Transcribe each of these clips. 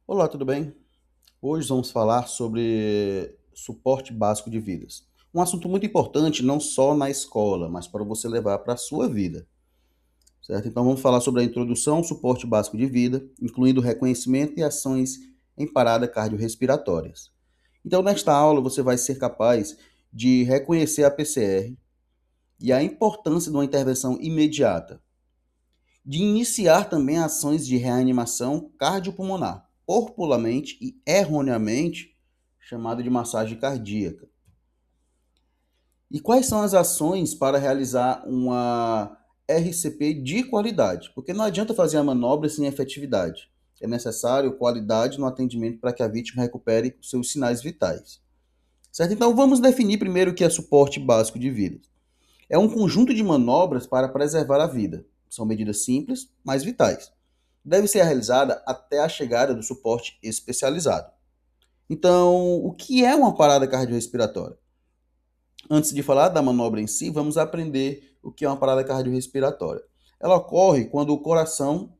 Olá, tudo bem? Hoje vamos falar sobre suporte básico de vidas. Um assunto muito importante não só na escola, mas para você levar para a sua vida, certo? Então vamos falar sobre a introdução ao suporte básico de vida, incluindo reconhecimento e ações em parada cardiorrespiratórias. Então nesta aula você vai ser capaz de reconhecer a PCR e a importância de uma intervenção imediata, de iniciar também ações de reanimação cardiopulmonar, popularmente e erroneamente chamado de massagem cardíaca. E quais são as ações para realizar uma RCP de qualidade? Porque não adianta fazer a manobra sem efetividade. É necessário qualidade no atendimento para que a vítima recupere seus sinais vitais. Certo? Então vamos definir primeiro o que é suporte básico de vida. É um conjunto de manobras para preservar a vida. São medidas simples, mas vitais. Deve ser realizada até a chegada do suporte especializado. Então, o que é uma parada cardiorrespiratória? Antes de falar da manobra em si, vamos aprender o que é uma parada cardiorrespiratória. Ela ocorre quando o coração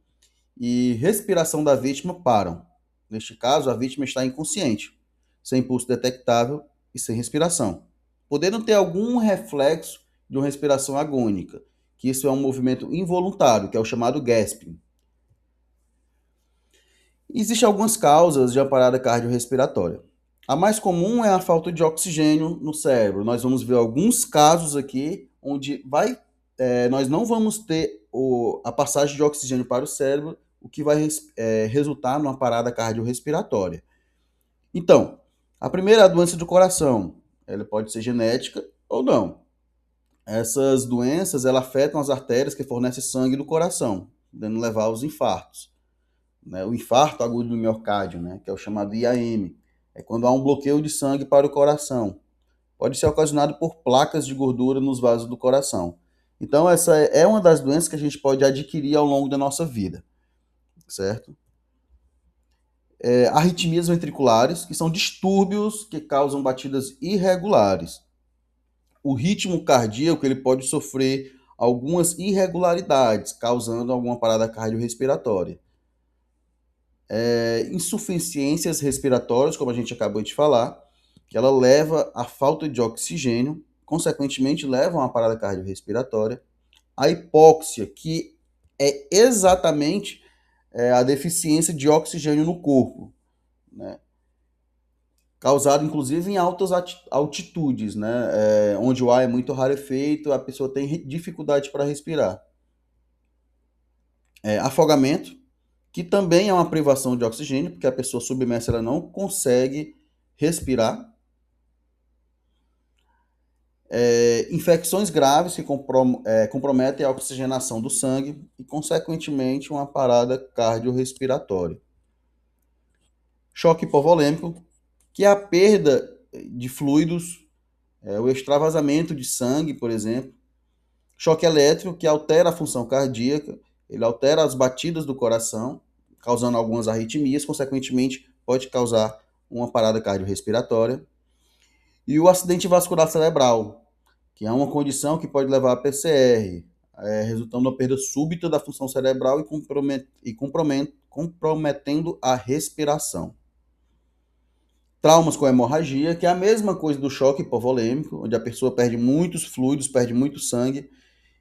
e respiração da vítima param. Neste caso, a vítima está inconsciente, sem pulso detectável e sem respiração, podendo ter algum reflexo de uma respiração agônica, que isso é um movimento involuntário, que é o chamado gasping. Existem algumas causas de uma parada cardiorrespiratória. A mais comum é a falta de oxigênio no cérebro. Nós vamos ver alguns casos aqui onde nós não vamos ter a passagem de oxigênio para o cérebro, o que vai resultar numa parada cardiorrespiratória. Então, a primeira é a doença do coração. Ela pode ser genética ou não. Essas doenças ela afetam as artérias que fornecem sangue do coração, podendo levar aos infartos, né? O infarto agudo do miocárdio, né? Que é o chamado IAM. É quando há um bloqueio de sangue para o coração. Pode ser ocasionado por placas de gordura nos vasos do coração. Então, essa é uma das doenças que a gente pode adquirir ao longo da nossa vida, certo? Arritmias ventriculares, que são distúrbios que causam batidas irregulares. O ritmo cardíaco ele pode sofrer algumas irregularidades, causando alguma parada cardiorrespiratória. Insuficiências respiratórias, como a gente acabou de falar, que ela leva à falta de oxigênio, consequentemente leva a uma parada cardiorrespiratória. A hipóxia, que é exatamente a deficiência de oxigênio no corpo, né? Causado inclusive em altas altitudes, né? Onde o ar é muito rarefeito, a pessoa tem dificuldade para respirar. Afogamento, que também é uma privação de oxigênio, porque a pessoa submersa ela não consegue respirar. Infecções graves que comprometem a oxigenação do sangue e, consequentemente, uma parada cardiorrespiratória. Choque hipovolêmico, que é a perda de fluidos, o extravasamento de sangue, por exemplo. Choque elétrico, que altera a função cardíaca, ele altera as batidas do coração, causando algumas arritmias, consequentemente, pode causar uma parada cardiorrespiratória. E o acidente vascular cerebral, que é uma condição que pode levar a PCR, resultando na perda súbita da função cerebral comprometendo a respiração. Traumas com hemorragia, que é a mesma coisa do choque hipovolêmico, onde a pessoa perde muitos fluidos, perde muito sangue,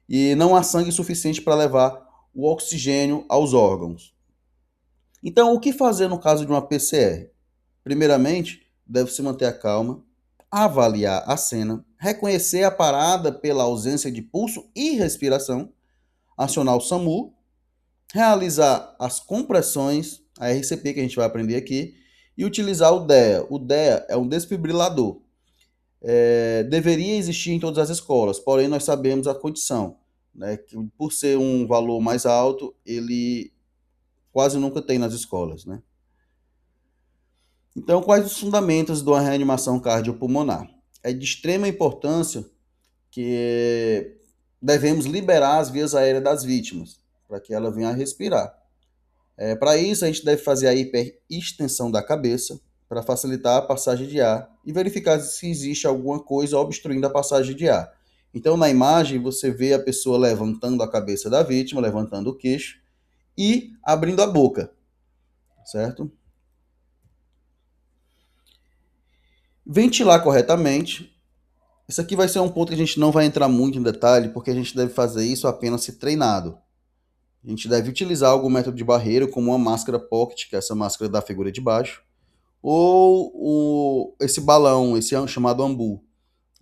e não há sangue suficiente para levar o oxigênio aos órgãos. Então, o que fazer no caso de uma PCR? Primeiramente, deve-se manter a calma, avaliar a cena, reconhecer a parada pela ausência de pulso e respiração, acionar o SAMU, realizar as compressões, a RCP que a gente vai aprender aqui, e utilizar o DEA. O DEA é um desfibrilador. Deveria existir em todas as escolas, porém nós sabemos a condição, né, que por ser um valor mais alto, ele quase nunca tem nas escolas, né? Então, quais os fundamentos de uma reanimação cardiopulmonar? É de extrema importância que devemos liberar as vias aéreas das vítimas, para que ela venha a respirar. Para isso, a gente deve fazer a hiperextensão da cabeça, para facilitar a passagem de ar e verificar se existe alguma coisa obstruindo a passagem de ar. Então, na imagem, você vê a pessoa levantando a cabeça da vítima, levantando o queixo e abrindo a boca, certo? Ventilar corretamente. Isso aqui vai ser um ponto que a gente não vai entrar muito em detalhe, porque a gente deve fazer isso apenas se treinado. A gente deve utilizar algum método de barreira, como uma máscara pocket, que é essa máscara da figura de baixo, ou esse balão, esse chamado ambu,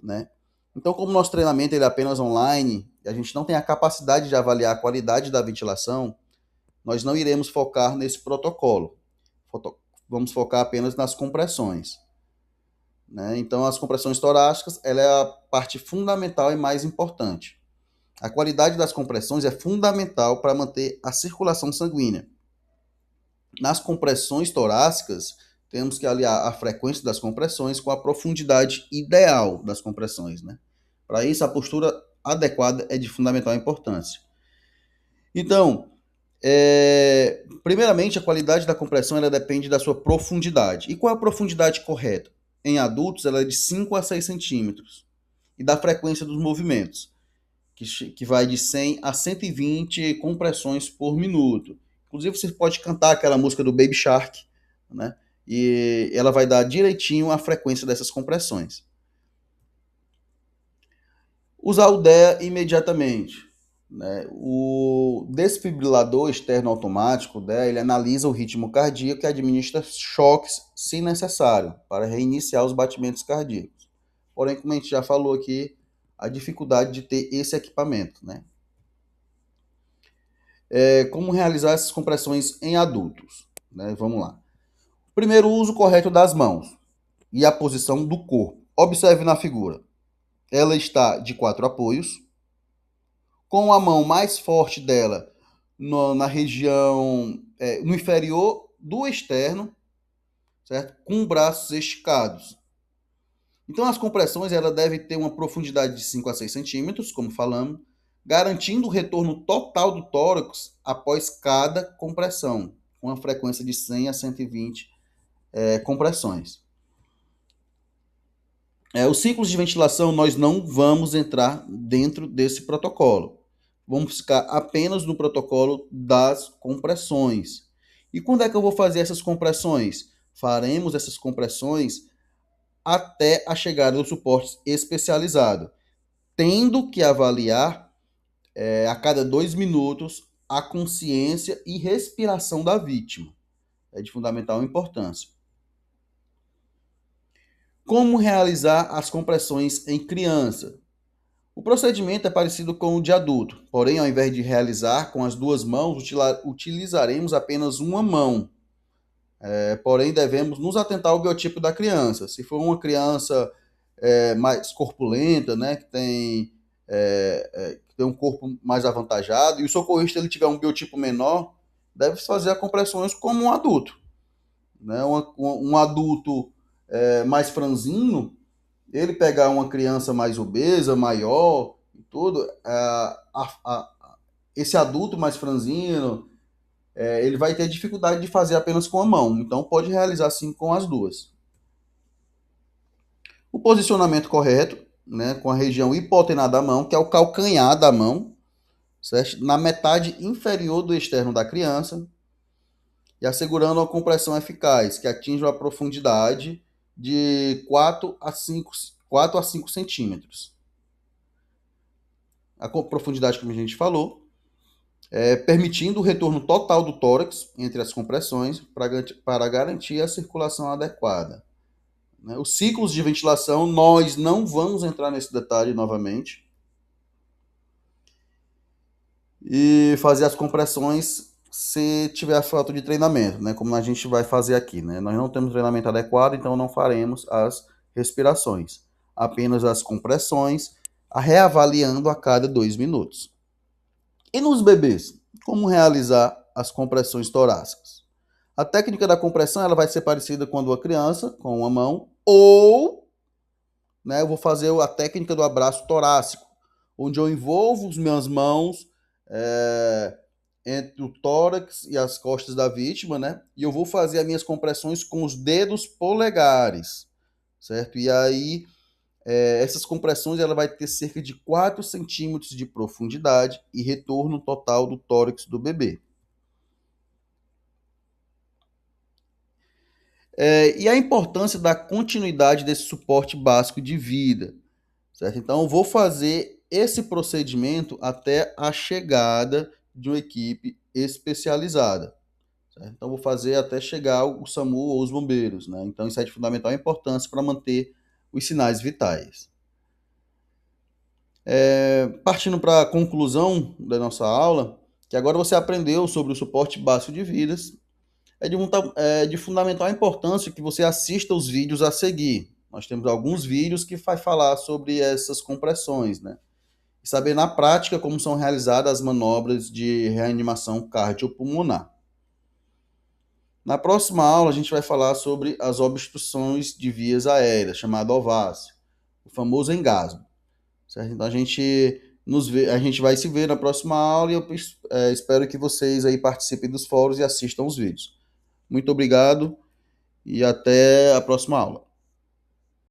né? Então, como nosso treinamento ele é apenas online, e a gente não tem a capacidade de avaliar a qualidade da ventilação, nós não iremos focar nesse protocolo. Vamos focar apenas nas compressões, né? Então, as compressões torácicas, ela é a parte fundamental e mais importante. A qualidade das compressões é fundamental para manter a circulação sanguínea. Nas compressões torácicas, temos que aliar a frequência das compressões com a profundidade ideal das compressões, né? Para isso, a postura adequada é de fundamental importância. Então, primeiramente, a qualidade da compressão ela depende da sua profundidade. E qual é a profundidade correta? Em adultos, ela é de 5 a 6 centímetros. E da frequência dos movimentos, que vai de 100 a 120 compressões por minuto. Inclusive, você pode cantar aquela música do Baby Shark, né? E ela vai dar direitinho a frequência dessas compressões. Usar o DEA imediatamente. Né? O desfibrilador externo automático, o DEA, ele analisa o ritmo cardíaco e administra choques, se necessário, para reiniciar os batimentos cardíacos. Porém, como a gente já falou aqui, a dificuldade de ter esse equipamento, né? Como realizar essas compressões em adultos, né? Vamos lá. Primeiro, o uso correto das mãos e a posição do corpo. Observe na figura. Ela está de 4 apoios, com a mão mais forte dela na região, no inferior do externo, certo? Com braços esticados. Então, as compressões ela deve ter uma profundidade de 5 a 6 centímetros, como falamos, garantindo o retorno total do tórax após cada compressão, com uma frequência de 100 a 120 compressões. Os ciclos de ventilação nós não vamos entrar dentro desse protocolo. Vamos ficar apenas no protocolo das compressões. E quando é que eu vou fazer essas compressões? Faremos essas compressões até a chegada do suporte especializado, tendo que avaliar a cada 2 minutos a consciência e respiração da vítima. É de fundamental importância. Como realizar as compressões em criança? O procedimento é parecido com o de adulto, porém, ao invés de realizar com as duas mãos, utilizaremos apenas uma mão. Porém, devemos nos atentar ao biotipo da criança. Se for uma criança mais corpulenta, né, que tem um corpo mais avantajado, e o socorrista ele tiver um biotipo menor, deve fazer as compressões como um adulto. Né? Um adulto mais franzino, ele pegar uma criança mais obesa, maior, e tudo, esse adulto mais franzino, ele vai ter dificuldade de fazer apenas com a mão. Então, pode realizar sim com as duas. O posicionamento correto, né, com a região hipotenar da mão, que é o calcanhar da mão, certo? Na metade inferior do externo da criança, e assegurando uma compressão eficaz, que atinja uma profundidade de 4 a 5 centímetros. A profundidade, como a gente falou, permitindo o retorno total do tórax entre as compressões para garantir a circulação adequada. Os ciclos de ventilação, nós não vamos entrar nesse detalhe novamente. E fazer as compressões se tiver falta de treinamento, né? Como a gente vai fazer aqui, né? Nós não temos treinamento adequado, então não faremos as respirações. Apenas as compressões, reavaliando a cada 2 minutos. E nos bebês, como realizar as compressões torácicas? A técnica da compressão ela vai ser parecida com a de uma criança, com uma mão, ou eu vou fazer a técnica do abraço torácico, onde eu envolvo as minhas mãos entre o tórax e as costas da vítima, né? E eu vou fazer as minhas compressões com os dedos polegares, certo? E aí, essas compressões ela vai ter cerca de 4 centímetros de profundidade e retorno total do tórax do bebê. E a importância da continuidade desse suporte básico de vida, certo? Então, eu vou fazer esse procedimento até a chegada de uma equipe especializada, certo? Então, vou fazer até chegar o SAMU ou os bombeiros, né? Então, isso é de fundamental importância para manter os sinais vitais. Partindo para a conclusão da nossa aula, que agora você aprendeu sobre o suporte básico de vidas, é de fundamental importância que você assista os vídeos a seguir. Nós temos alguns vídeos que vai falar sobre essas compressões, né? E saber na prática como são realizadas as manobras de reanimação cardiopulmonar. Na próxima aula, a gente vai falar sobre as obstruções de vias aéreas, chamado OVAS, o famoso engasgo. Certo? Então a gente vai se ver na próxima aula e eu espero que vocês aí participem dos fóruns e assistam os vídeos. Muito obrigado e até a próxima aula.